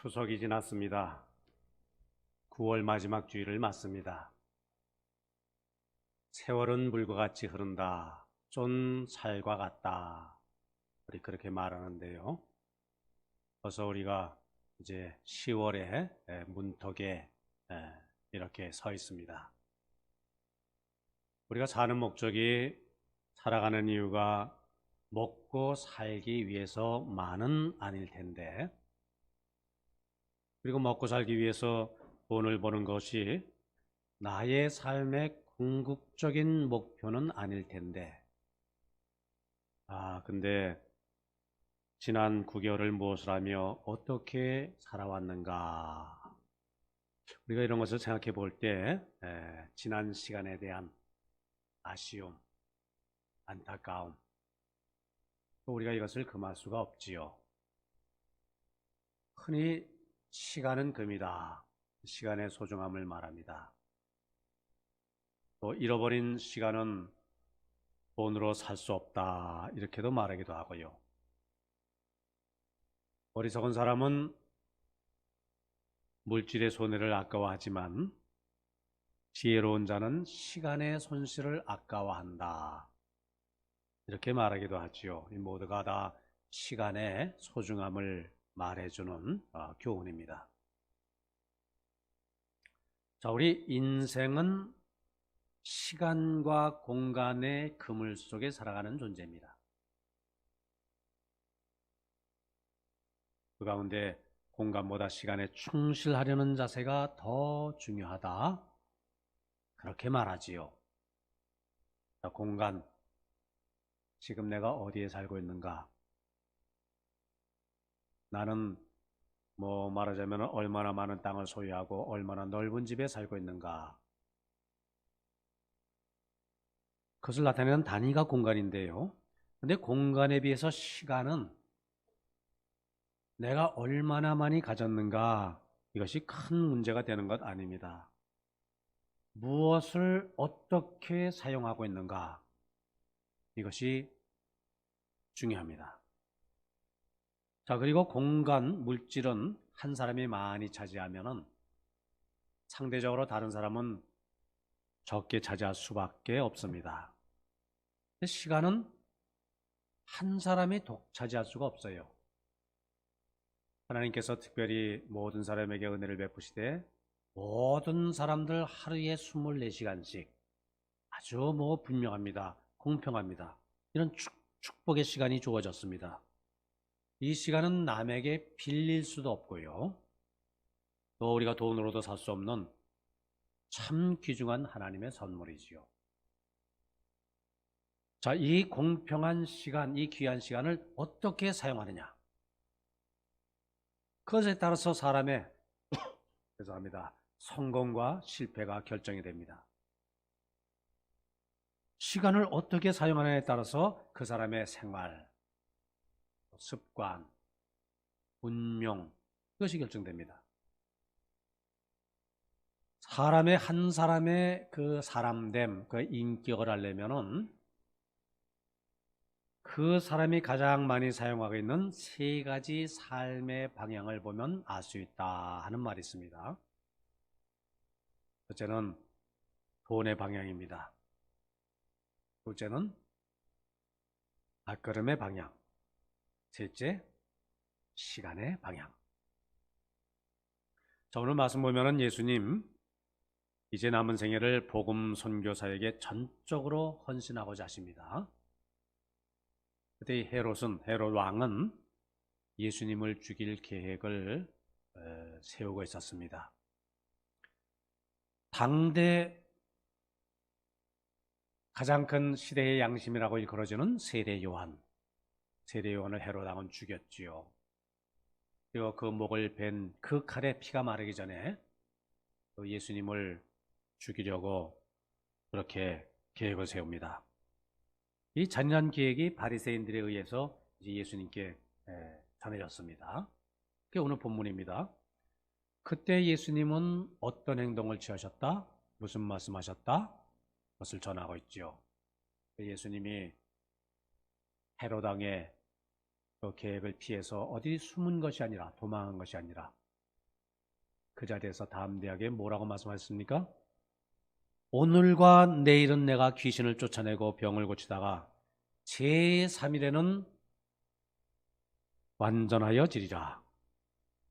추석이 지났습니다. 9월 마지막 주일을 맞습니다. 세월은 물과 같이 흐른다. 쫀 살과 같다. 우리 그렇게 말하는데요. 어서 우리가 이제 10월의 문턱에 이렇게 서 있습니다. 우리가 사는 목적이 살아가는 이유가 먹고 살기 위해서만은 아닐 텐데, 그리고 먹고 살기 위해서 돈을 버는 것이 나의 삶의 궁극적인 목표는 아닐 텐데, 근데 지난 9개월을 무엇을 하며 어떻게 살아왔는가? 우리가 이런 것을 생각해 볼 때 지난 시간에 대한 아쉬움, 안타까움, 또 우리가 이것을 금할 수가 없지요. 흔히 시간은 금이다. 시간의 소중함을 말합니다. 또 잃어버린 시간은 돈으로 살 수 없다. 이렇게도 말하기도 하고요. 어리석은 사람은 물질의 손해를 아까워하지만 지혜로운 자는 시간의 손실을 아까워한다. 이렇게 말하기도 하지요. 이 모두가 다 시간의 소중함을 말해주는 교훈입니다. 자, 우리 인생은 시간과 공간의 그물 속에 살아가는 존재입니다. 그 가운데 공간보다 시간에 충실하려는 자세가 더 중요하다. 그렇게 말하지요. 자, 공간, 지금 내가 어디에 살고 있는가? 나는 말하자면 얼마나 많은 땅을 소유하고 얼마나 넓은 집에 살고 있는가? 그것을 나타내는 단위가 공간인데요. 근데 공간에 비해서 시간은 내가 얼마나 많이 가졌는가? 이것이 큰 문제가 되는 것 아닙니다. 무엇을 어떻게 사용하고 있는가? 이것이 중요합니다. 자, 그리고 공간, 물질은 한 사람이 많이 차지하면은 상대적으로 다른 사람은 적게 차지할 수밖에 없습니다. 시간은 한 사람이 독차지할 수가 없어요. 하나님께서 특별히 모든 사람에게 은혜를 베푸시되 모든 사람들 하루에 24시간씩 아주 분명합니다. 공평합니다. 이런 축복의 시간이 주어졌습니다. 이 시간은 남에게 빌릴 수도 없고요. 또 우리가 돈으로도 살 수 없는 참 귀중한 하나님의 선물이지요. 자, 이 공평한 시간, 이 귀한 시간을 어떻게 사용하느냐? 그것에 따라서 사람의 죄송합니다. 성공과 실패가 결정이 됩니다. 시간을 어떻게 사용하느냐에 따라서 그 사람의 생활, 습관, 운명, 그것이 결정됩니다. 한 사람의 그 사람됨, 그 인격을 알려면은 그 사람이 가장 많이 사용하고 있는 3가지 삶의 방향을 보면 알 수 있다 하는 말이 있습니다. 첫째는 돈의 방향입니다. 둘째는 발걸음의 방향. 셋째, 시간의 방향. 자, 오늘 말씀 보면은 예수님 이제 남은 생애를 복음 선교사에게 전적으로 헌신하고자 하십니다. 그때 헤롯 왕은 예수님을 죽일 계획을 세우고 있었습니다. 당대 가장 큰 시대의 양심이라고 일컬어지는 세례 요한을 헤롯 왕은 죽였지요. 그리고 그 목을 벤 그 칼에 피가 마르기 전에 예수님을 죽이려고 그렇게 계획을 세웁니다. 이 잔인한 계획이 바리새인들에 의해서 예수님께 전해졌습니다. 그게 오늘 본문입니다. 그때 예수님은 어떤 행동을 취하셨다? 무슨 말씀하셨다? 그것을 전하고 있지요. 예수님이 헤롯 왕의 그 계획을 피해서 어디 숨은 것이 아니라 도망한 것이 아니라 그 자리에서 담대하게 뭐라고 말씀하셨습니까? 오늘과 내일은 내가 귀신을 쫓아내고 병을 고치다가 제3일에는 완전하여지리라.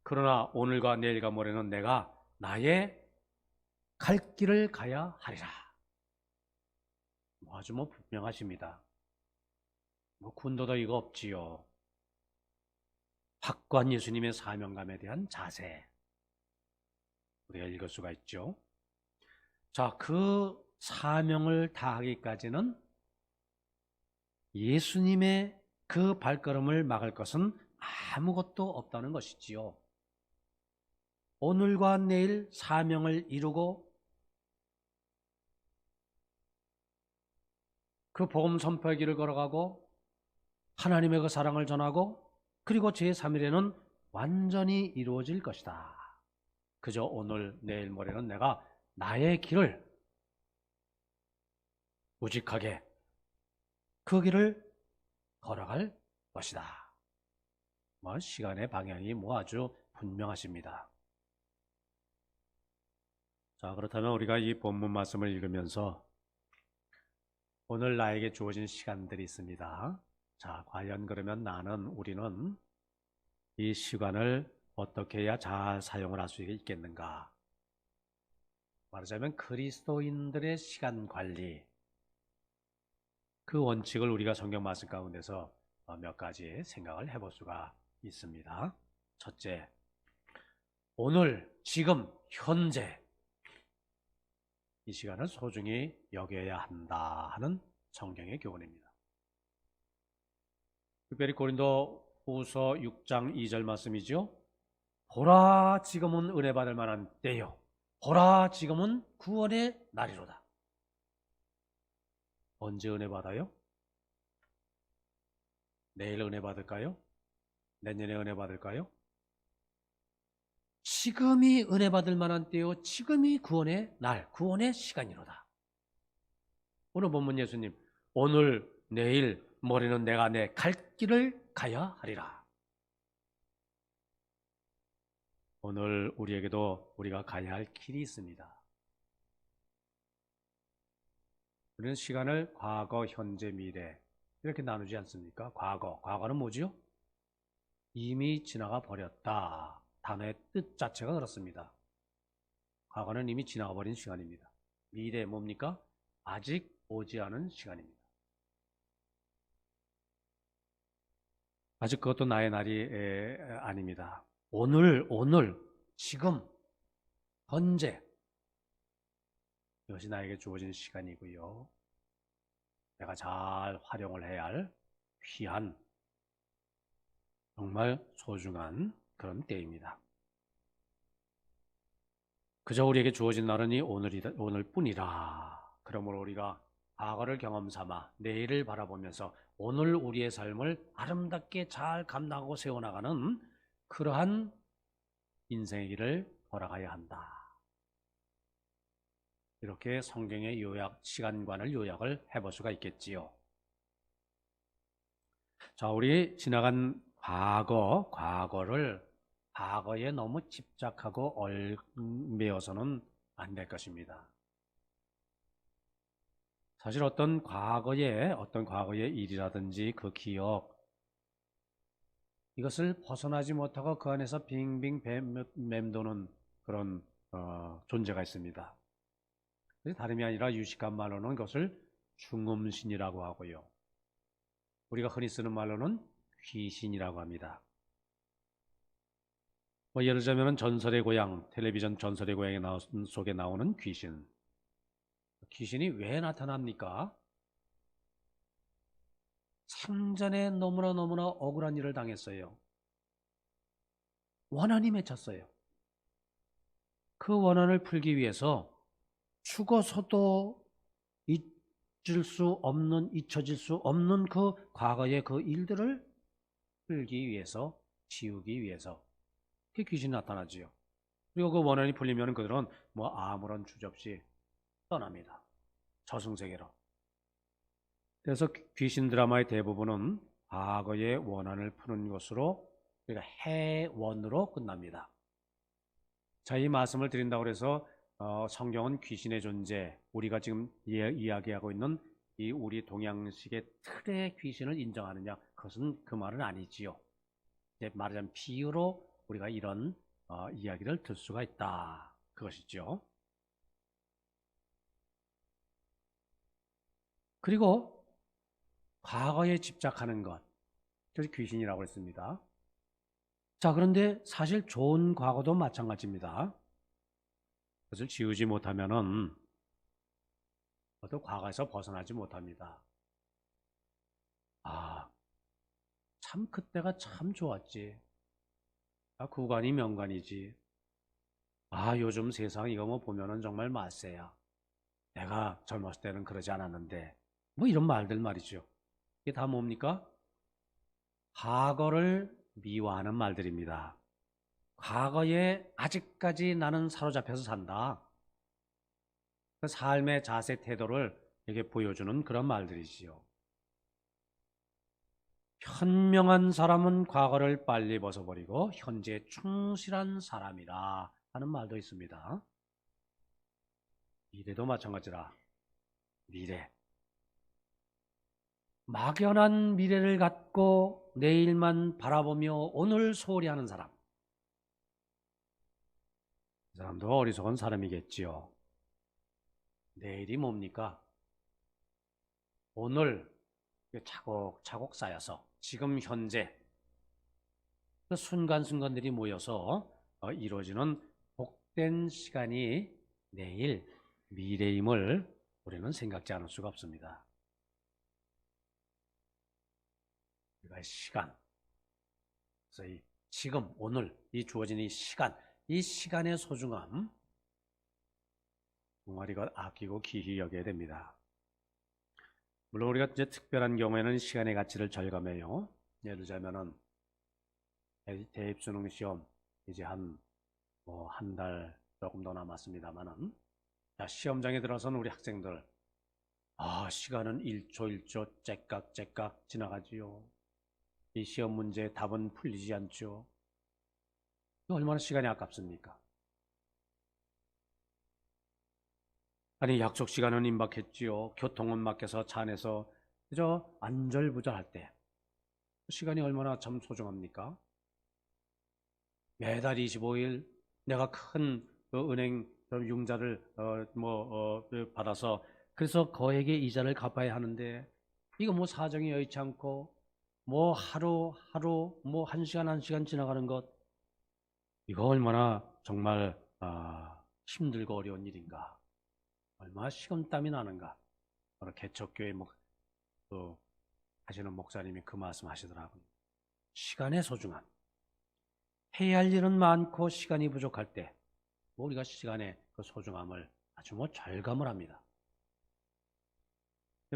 그러나 오늘과 내일과 모레는 내가 나의 갈 길을 가야 하리라. 아주 분명하십니다. 군더더기가 없지요. 확고한 예수님의 사명감에 대한 자세, 우리가 읽을 수가 있죠. 자, 그 사명을 다하기까지는 예수님의 그 발걸음을 막을 것은 아무것도 없다는 것이지요. 오늘과 내일 사명을 이루고 그 복음 선포의 길을 걸어가고 하나님의 그 사랑을 전하고 그리고 제3일에는 완전히 이루어질 것이다. 그저 오늘 내일 모레는 내가 나의 길을 우직하게 그 길을 걸어갈 것이다. 시간의 방향이 아주 분명하십니다. 자, 그렇다면 우리가 이 본문 말씀을 읽으면서 오늘 나에게 주어진 시간들이 있습니다. 자, 과연 그러면 우리는 이 시간을 어떻게 해야 잘 사용을 할 수 있겠는가? 말하자면 그리스도인들의 시간 관리, 그 원칙을 우리가 성경 말씀 가운데서 몇 가지 생각을 해볼 수가 있습니다. 첫째, 오늘, 지금, 현재 이 시간을 소중히 여겨야 한다 하는 성경의 교훈입니다. 특별히 고린도후서 6장 2절 말씀이죠. 보라, 지금은 은혜 받을 만한 때요. 보라, 지금은 구원의 날이로다. 언제 은혜 받아요? 내일 은혜 받을까요? 내년에 은혜 받을까요? 지금이 은혜 받을 만한 때요. 지금이 구원의 날, 구원의 시간이로다. 오늘 본문 예수님, 오늘, 내일, 모레는 내가 내 갈 길을 가야 하리라. 오늘 우리에게도 우리가 가야 할 길이 있습니다. 우리는 시간을 과거, 현재, 미래 이렇게 나누지 않습니까? 과거는 뭐지요? 이미 지나가 버렸다. 단어의 뜻 자체가 그렇습니다. 과거는 이미 지나가 버린 시간입니다. 미래 뭡니까? 아직 오지 않은 시간입니다. 아직 그것도 나의 날이 아닙니다. 오늘, 지금, 현재 이것이 나에게 주어진 시간이고요. 내가 잘 활용을 해야 할 귀한, 정말 소중한 그런 때입니다. 그저 우리에게 주어진 날은 이 오늘뿐이라. 그러므로 우리가 과거를 경험 삼아 내일을 바라보면서 오늘 우리의 삶을 아름답게 잘 감당하고 세워나가는 그러한 인생의 길을 걸어가야 한다. 이렇게 성경의 시간관을 요약을 해볼 수가 있겠지요. 자, 우리 지나간 과거에 너무 집착하고 얽매여서는 안 될 것입니다. 사실 어떤 과거의 일이라든지 그 기억, 이것을 벗어나지 못하고 그 안에서 빙빙 맴도는 그런 존재가 있습니다. 다름이 아니라 유식한 말로는 그것을 중음신이라고 하고요. 우리가 흔히 쓰는 말로는 귀신이라고 합니다. 예를 들자면 전설의 고향, 텔레비전 전설의 고향에 속에 나오는 귀신. 귀신이 왜 나타납니까? 생전에 너무나 억울한 일을 당했어요. 원한이 맺혔어요. 그 원한을 풀기 위해서 죽어서도 잊혀질 수 없는 그 과거의 그 일들을 풀기 위해서, 지우기 위해서 그 귀신이 나타나지요. 그리고 그 원한이 풀리면 그들은 아무런 주저없이 떠납니다. 저승세계로. 그래서 귀신 드라마의 대부분은 과거의 원한을 푸는 것으로, 그러니까 해원으로 끝납니다. 자, 이 말씀을 드린다고 해서 성경은 귀신의 존재, 우리가 지금 이야기하고 있는 이 우리 동양식의 틀의 귀신을 인정하느냐? 그것은 그 말은 아니지요. 이제 말하자면 비유로 우리가 이런 이야기를 들 수가 있다. 그것이죠. 그리고 과거에 집착하는 것, 그래서 귀신이라고 했습니다. 자, 그런데 사실 좋은 과거도 마찬가지입니다. 그것을 지우지 못하면은 또 과거에서 벗어나지 못합니다. 아, 참 그때가 참 좋았지. 아, 구간이 명간이지. 아, 요즘 세상 이거 뭐 보면은 정말 말세야. 내가 젊었을 때는 그러지 않았는데. 뭐 이런 말들 말이죠. 이게 다 뭡니까? 과거를 미화하는 말들입니다. 과거에 아직까지 나는 사로잡혀서 산다. 그 삶의 자세 태도를 이렇게 보여주는 그런 말들이지요. 현명한 사람은 과거를 빨리 벗어버리고 현재에 충실한 사람이다 하는 말도 있습니다. 미래도 마찬가지라. 미래. 막연한 미래를 갖고 내일만 바라보며 오늘 소홀히 하는 사람. 그 사람도 어리석은 사람이겠지요. 내일이 뭡니까? 오늘 차곡차곡 쌓여서 지금 현재 그 순간순간들이 모여서 이루어지는 복된 시간이 내일 미래임을 우리는 생각지 않을 수가 없습니다. 우리가 시간, 그래서 이 지금 오늘 이 주어진 이 시간의 소중함 정말 이걸 아끼고 귀히 여겨야 됩니다. 물론 우리가 이제 특별한 경우에는 시간의 가치를 절감해요. 예를 들자면은 대입수능 시험 이제 한 달 조금 더 남았습니다만은 자, 시험장에 들어선 우리 학생들 시간은 1초 째깍째깍 지나가지요. 이 시험 문제의 답은 풀리지 않죠. 얼마나 시간이 아깝습니까? 아니 약속 시간은 임박했지요. 교통은 막혀서 차 안에서 그저 안절부절할 때 시간이 얼마나 참 소중합니까? 매달 25일 내가 큰 은행 융자를 받아서 그래서 거액의 이자를 갚아야 하는데 이거 뭐 사정이 여의치 않고 뭐 하루 뭐 한 시간 지나가는 것 이거 얼마나 정말 힘들고 어려운 일인가. 얼마나 식은땀이 나는가. 바로 개척교회 하시는 목사님이 그 말씀 하시더라고요. 시간의 소중함. 해야 할 일은 많고 시간이 부족할 때 우리가 시간의 그 소중함을 아주 절감을 합니다.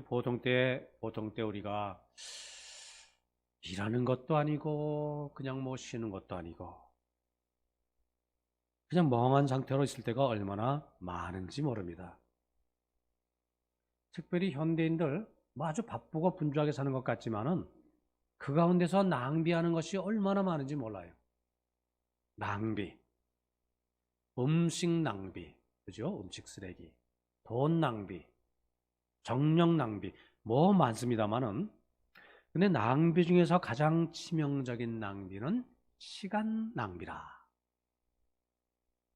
보통 때 우리가 일하는 것도 아니고 그냥 쉬는 것도 아니고 그냥 멍한 상태로 있을 때가 얼마나 많은지 모릅니다. 특별히 현대인들 아주 바쁘고 분주하게 사는 것 같지만은 그 가운데서 낭비하는 것이 얼마나 많은지 몰라요. 낭비, 음식 낭비, 그죠? 음식 쓰레기, 돈 낭비, 정력 낭비, 많습니다만은 근데 낭비 중에서 가장 치명적인 낭비는 시간 낭비라.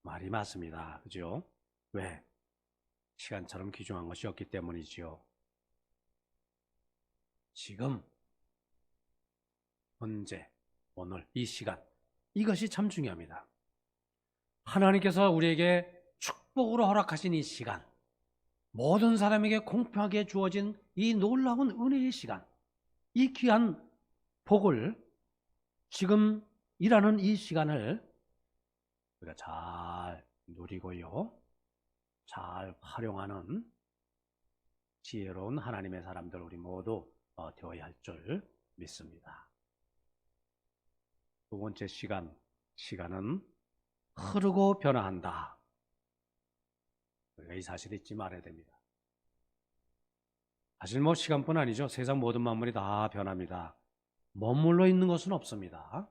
말이 맞습니다. 그죠? 왜? 시간처럼 귀중한 것이 없기 때문이지요. 지금, 현재, 오늘, 이 시간, 이것이 참 중요합니다. 하나님께서 우리에게 축복으로 허락하신 이 시간, 모든 사람에게 공평하게 주어진 이 놀라운 은혜의 시간, 이 귀한 복을 지금 일하는 이 시간을 우리가 잘 누리고요. 잘 활용하는 지혜로운 하나님의 사람들 우리 모두 되어야 할 줄 믿습니다. 두 번째 시간은 흐르고 변화한다. 우리가 이 사실을 잊지 말아야 됩니다. 사실 시간뿐 아니죠. 세상 모든 만물이 다 변합니다. 머물러 있는 것은 없습니다.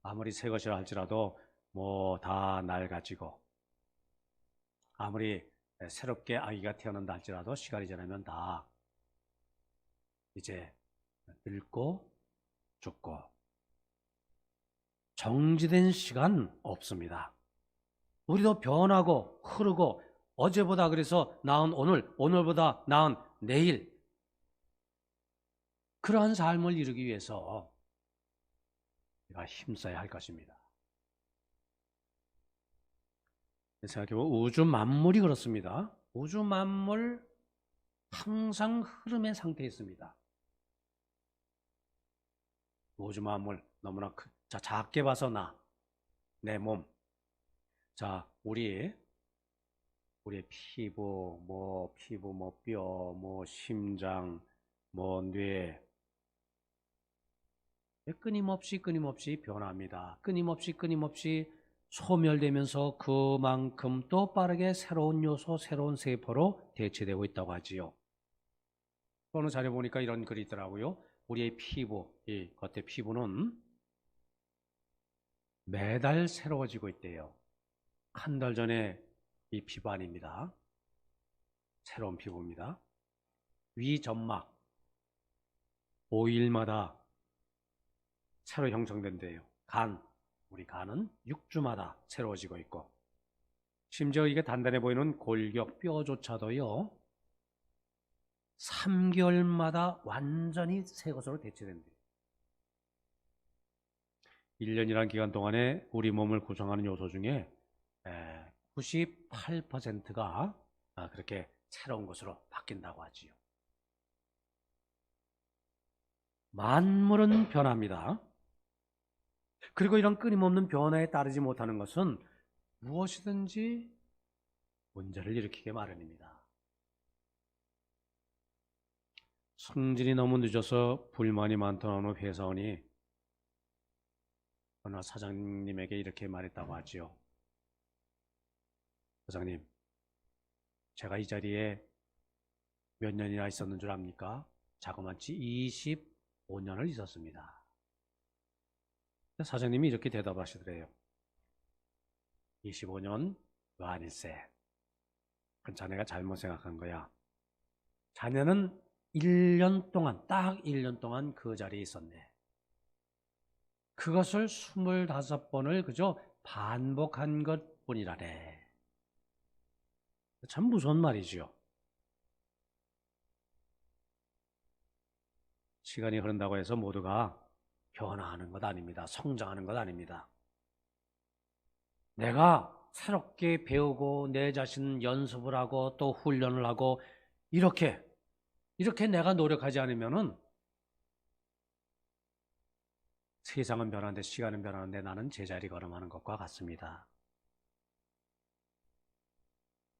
아무리 새 것이라 할지라도 뭐 다 낡아지고 아무리 새롭게 아기가 태어난다 할지라도 시간이 지나면 다 이제 늙고 죽고 정지된 시간 없습니다. 우리도 변하고 흐르고 어제보다 그래서 나은 오늘, 오늘보다 나은 내일 그러한 삶을 이루기 위해서 우리가 힘써야 할 것입니다. 생각해보면 우주 만물이 그렇습니다. 우주 만물 항상 흐름의 상태에 있습니다. 우주 만물 너무나 자, 작게 봐서 내 몸. 자, 우리의 피부, 뭐 뼈, 뭐 심장, 뭐 뇌. 끊임없이 변합니다. 끊임없이 소멸되면서 그만큼 또 빠르게 새로운 요소, 새로운 세포로 대체되고 있다고 하지요. 어느 자료 보니까 이런 글이 있더라고요. 우리의 피부, 이 겉의 피부는 매달 새로워지고 있대요. 한 달 전에 이 피부 아닙니다. 새로운 피부입니다. 위 점막 5일마다 새로 형성된대요. 우리 간은 6주마다 새로워지고 있고 심지어 이게 단단해 보이는 골격 뼈조차도요 3개월마다 완전히 새 것으로 대체된대요. 1년이라는 기간 동안에 우리 몸을 구성하는 요소 중에 98%가 그렇게 새로운 것으로 바뀐다고 하지요. 만물은 변합니다. 그리고 이런 끊임없는 변화에 따르지 못하는 것은 무엇이든지 문제를 일으키게 마련입니다. 승진이 너무 늦어서 불만이 많다는 회사원이 어느 사장님에게 이렇게 말했다고 하지요. 사장님, 제가 이 자리에 몇 년이나 있었는 줄 압니까? 자그마치 25년을 있었습니다. 사장님이 이렇게 대답하시더래요. 25년 아닐세. 그 자네가 잘못 생각한 거야. 자네는 1년 동안, 딱 1년 동안 그 자리에 있었네. 그것을 25번을 그저 반복한 것 뿐이라네. 참 무서운 말이죠. 시간이 흐른다고 해서 모두가 변화하는 것 아닙니다. 성장하는 것 아닙니다. 내가 새롭게 배우고 내 자신 연습을 하고 또 훈련을 하고 이렇게 내가 노력하지 않으면은 세상은 변하는데 시간은 변하는데 나는 제자리 걸음하는 것과 같습니다.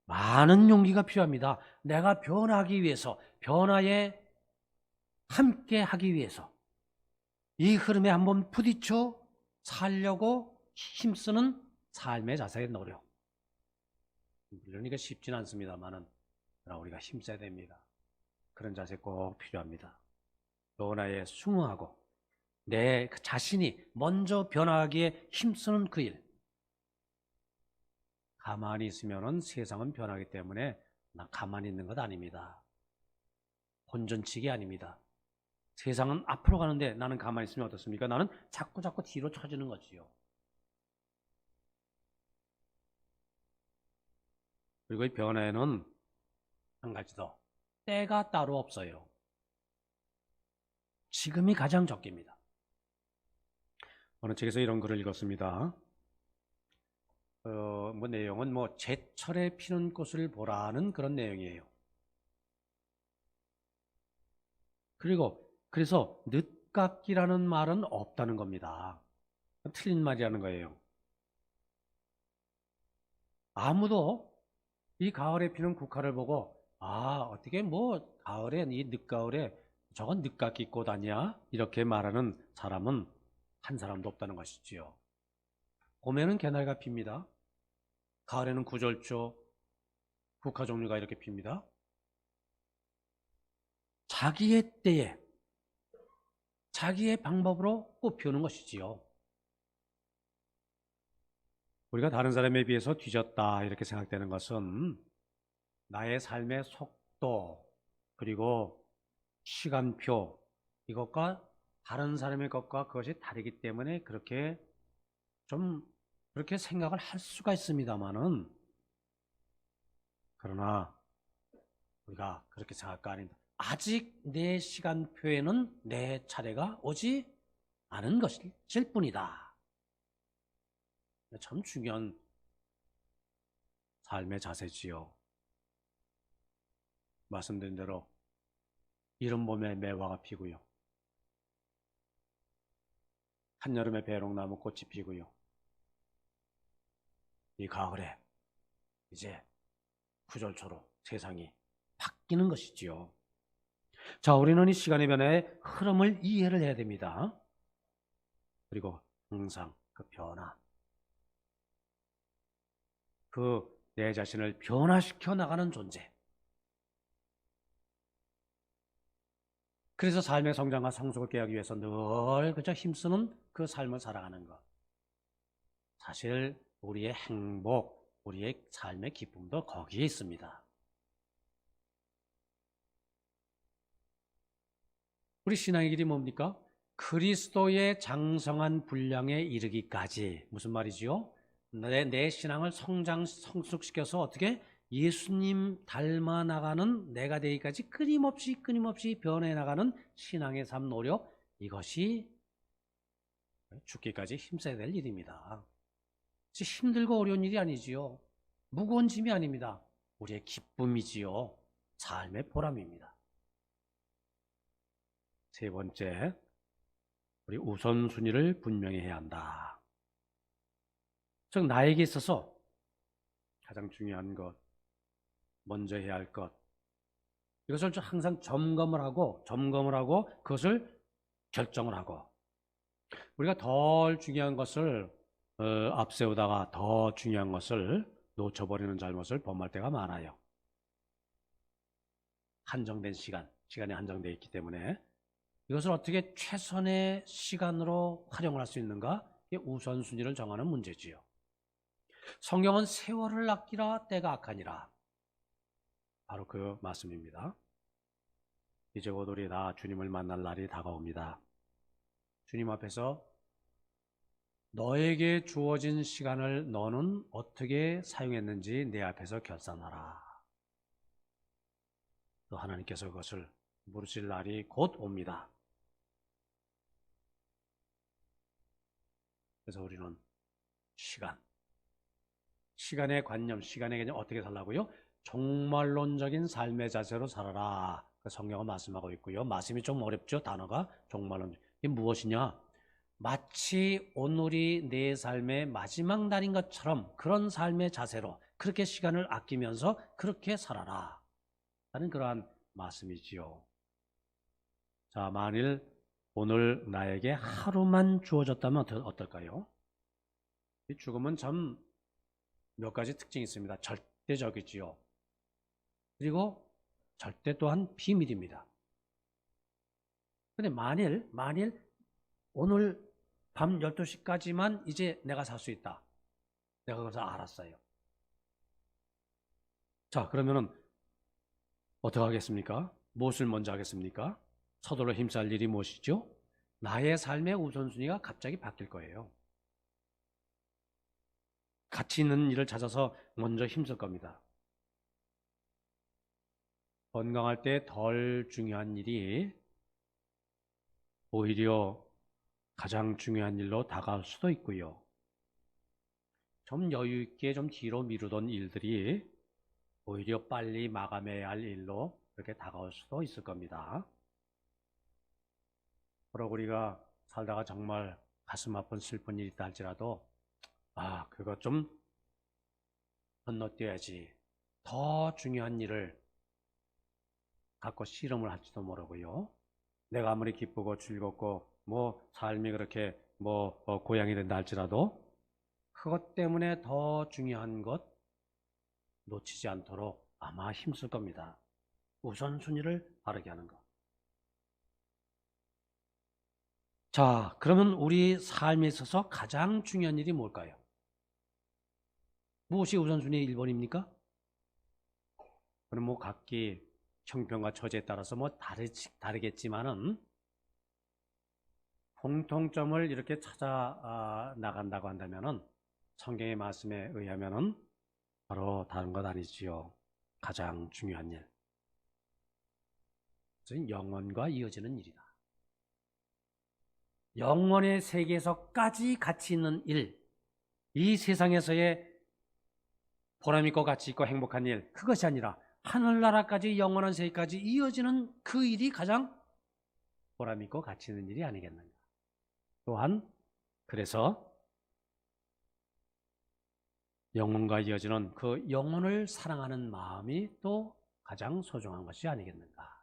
많은 용기가 필요합니다. 내가 변하기 위해서, 변화에 함께 하기 위해서 이 흐름에 한번 부딪혀 살려고 힘쓰는 삶의 자세의 노력. 물론 이게 쉽지는 않습니다만은 우리가 힘써야 됩니다. 그런 자세 꼭 필요합니다. 변화에 순응하고 내 자신이 먼저 변화하기에 힘쓰는 그 일. 가만히 있으면은 세상은 변하기 때문에 나 가만히 있는 것 아닙니다. 본전치기 아닙니다. 세상은 앞으로 가는데 나는 가만히 있으면 어떻습니까? 나는 자꾸 뒤로 처지는 거지요. 그리고 이 변화에는 한 가지 더, 때가 따로 없어요. 지금이 가장 적깁니다. 어느 책에서 이런 글을 읽었습니다. 내용은 제철에 피는 꽃을 보라는 그런 내용이에요. 그래서 늦깎이라는 말은 없다는 겁니다. 틀린 말이라는 거예요. 아무도 이 가을에 피는 국화를 보고 어떻게 가을에 이 늦가을에 저건 늦깎이 꽃 아니야? 이렇게 말하는 사람은 한 사람도 없다는 것이지요. 봄에는 개나리가 핍니다. 가을에는 구절초, 국화 종류가 이렇게 핍니다. 자기의 때에 자기의 방법으로 꽃 피우는 것이지요. 우리가 다른 사람에 비해서 뒤졌다 이렇게 생각되는 것은 나의 삶의 속도 그리고 시간표 이것과 다른 사람의 것과 그것이 다르기 때문에 그렇게 좀 그렇게 생각을 할 수가 있습니다만은 그러나 우리가 그렇게 생각할 거 아닙니다. 아직 내 시간표에는 내 차례가 오지 않은 것일 뿐이다. 참 중요한 삶의 자세지요. 말씀드린 대로 이른 봄에 매화가 피고요. 한여름에 배롱나무 꽃이 피고요. 이 가을에 이제 구절초로 세상이 바뀌는 것이지요. 자, 우리는 이 시간의 변화의 흐름을 이해를 해야 됩니다. 그리고 항상 그 변화, 그 내 자신을 변화시켜 나가는 존재. 그래서 삶의 성장과 성숙을 깨하기 위해서 늘 그저 힘쓰는 그 삶을 살아가는 것. 사실 우리의 행복, 우리의 삶의 기쁨도 거기에 있습니다. 우리 신앙의 길이 뭡니까? 그리스도의 장성한 분량에 이르기까지. 무슨 말이지요? 내 신앙을 성숙시켜서 어떻게 예수님 닮아 나가는 내가 되기까지 끊임없이 변해 나가는 신앙의 삶 노력, 이것이 죽기까지 힘써야 될 일입니다. 힘들고 어려운 일이 아니지요. 무거운 짐이 아닙니다. 우리의 기쁨이지요. 삶의 보람입니다. 세 번째, 우리 우선순위를 분명히 해야 한다. 즉 나에게 있어서 가장 중요한 것, 먼저 해야 할 것, 이것을 항상 점검을 하고 그것을 결정을 하고, 우리가 덜 중요한 것을 앞세우다가 더 중요한 것을 놓쳐버리는 잘못을 범할 때가 많아요. 한정된 시간이 한정되어 있기 때문에 이것을 어떻게 최선의 시간으로 활용을 할 수 있는가? 이게 우선순위를 정하는 문제지요. 성경은 세월을 아끼라 때가 악하니라. 바로 그 말씀입니다. 이제 곧 우리 다 주님을 만날 날이 다가옵니다. 주님 앞에서 너에게 주어진 시간을 너는 어떻게 사용했는지 내 앞에서 결산하라. 또 하나님께서 그것을 물으실 날이 곧 옵니다. 그래서 우리는 시간의 개념 어떻게 살라고요? 종말론적인 삶의 자세로 살아라. 그 성경은 말씀하고 있고요. 말씀이 좀 어렵죠? 단어가 종말론적. 이게 무엇이냐? 마치 오늘이 내 삶의 마지막 날인 것처럼 그런 삶의 자세로 그렇게 시간을 아끼면서 그렇게 살아라. 라는 그러한 말씀이지요. 자, 만일 오늘 나에게 하루만 주어졌다면 어떨까요? 이 죽음은 참 몇 가지 특징이 있습니다. 절대적이지요. 그리고 절대 또한 비밀입니다. 근데 만일 오늘 밤 12시까지만 이제 내가 살 수 있다. 내가 그것을 알았어요. 자, 그러면은 어떻게 하겠습니까? 무엇을 먼저 하겠습니까? 서둘러 힘쓸 일이 무엇이죠? 나의 삶의 우선순위가 갑자기 바뀔 거예요. 가치 있는 일을 찾아서 먼저 힘쓸 겁니다. 건강할 때 덜 중요한 일이 오히려 가장 중요한 일로 다가올 수도 있고요. 좀 여유 있게 좀 뒤로 미루던 일들이 오히려 빨리 마감해야 할 일로 그렇게 다가올 수도 있을 겁니다. 그러고 우리가 살다가 정말 가슴 아픈 슬픈 일이 있다 할지라도 그거 좀 건너뛰어야지. 더 중요한 일을 갖고 실험을 할지도 모르고요. 내가 아무리 기쁘고 즐겁고 삶이 그렇게 고향이 된다 할지라도 그것 때문에 더 중요한 것 놓치지 않도록 아마 힘쓸 겁니다. 우선순위를 바르게 하는 것. 자, 그러면 우리 삶에 있어서 가장 중요한 일이 뭘까요? 무엇이 우선순위 1번입니까? 그럼 뭐 각기 형편과 처지에 따라서 뭐 다르겠지만은 공통점을 이렇게 찾아 나간다고 한다면은 성경의 말씀에 의하면은 바로 다른 것 아니지요. 가장 중요한 일. 그것은 영원과 이어지는 일이다. 영원의 세계에서까지 가치 있는 일, 이 세상에서의 보람있고 가치 있고 행복한 일, 그것이 아니라 하늘나라까지 영원한 세계까지 이어지는 그 일이 가장 보람있고 가치 있는 일이 아니겠는가. 또한 그래서 영혼과 이어지는 그 영혼을 사랑하는 마음이 또 가장 소중한 것이 아니겠는가.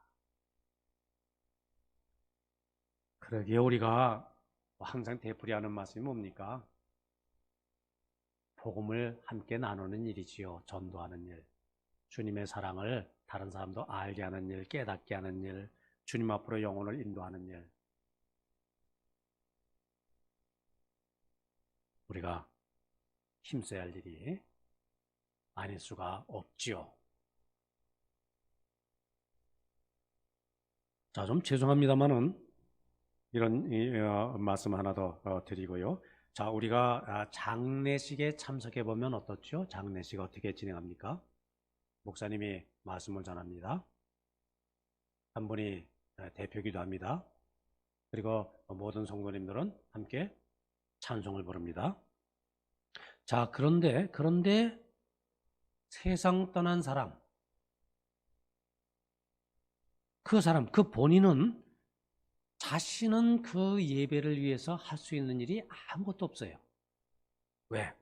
그러기에 우리가 항상 되풀이하는 말씀이 뭡니까? 복음을 함께 나누는 일이지요. 전도하는 일. 주님의 사랑을 다른 사람도 알게 하는 일, 깨닫게 하는 일, 주님 앞으로 영혼을 인도하는 일. 우리가 힘써야 할 일이 아닐 수가 없지요. 자, 좀 죄송합니다만은 이런 말씀 하나 더 드리고요. 자, 우리가 장례식에 참석해 보면 어떻죠? 장례식 어떻게 진행합니까? 목사님이 말씀을 전합니다. 한 분이 대표기도 합니다. 그리고 모든 성도님들은 함께 찬송을 부릅니다. 자, 그런데 세상 떠난 사람, 그 본인은 자신은 그 예배를 위해서 할 수 있는 일이 아무것도 없어요. 왜?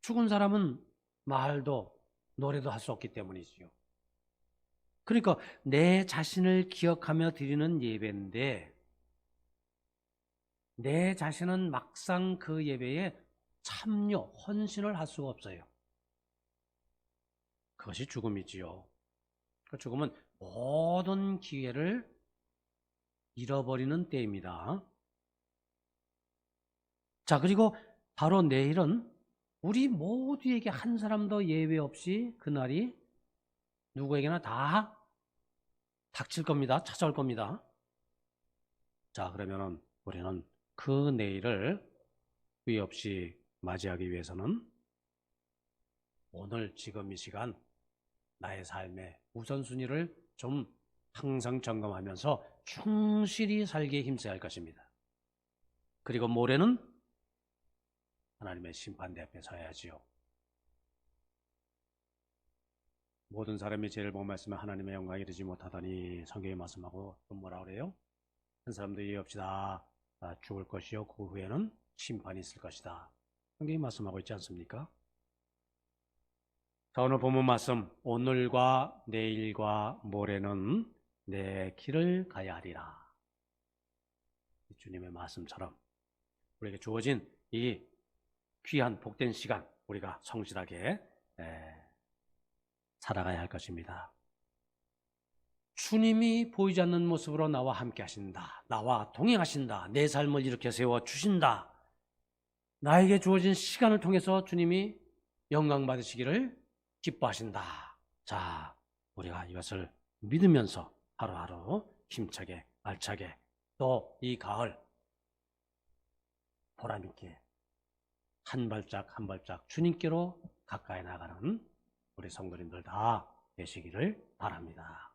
죽은 사람은 말도 노래도 할 수 없기 때문이지요. 그러니까 내 자신을 기억하며 드리는 예배인데 내 자신은 막상 그 예배에 참여, 헌신을 할 수가 없어요. 그것이 죽음이지요. 그 죽음은 모든 기회를 잃어버리는 때입니다. 자, 그리고 바로 내일은 우리 모두에게 한 사람도 예외 없이 그날이 누구에게나 다 닥칠 겁니다. 찾아올 겁니다. 자, 그러면은 우리는 그 내일을 후회 없이 맞이하기 위해서는 오늘 지금 이 시간 나의 삶의 우선순위를 좀 항상 점검하면서 충실히 살기에 힘써야 할 것입니다. 그리고 모레는 하나님의 심판대 앞에 서야지요. 모든 사람이 죄를 범하였으면 하나님의 영광에 이르지 못하다니 성경에 말씀하고 또 뭐라 그래요? 한 사람도 예외 없이 다 죽을 것이요 그 후에는 심판이 있을 것이다. 성경이 말씀하고 있지 않습니까? 자, 오늘 본문 말씀, 오늘과 내일과 모레는 내 길을 가야 하리라. 주님의 말씀처럼 우리에게 주어진 이 귀한 복된 시간 우리가 성실하게 살아가야 할 것입니다. 주님이 보이지 않는 모습으로 나와 함께 하신다. 나와 동행하신다. 내 삶을 이렇게 세워주신다. 나에게 주어진 시간을 통해서 주님이 영광 받으시기를 기뻐하신다. 자, 우리가 이것을 믿으면서 하루하루 힘차게 알차게 또 이 가을 보람있게 한 발짝 한 발짝 주님께로 가까이 나가는 우리 성도님들 다 되시기를 바랍니다.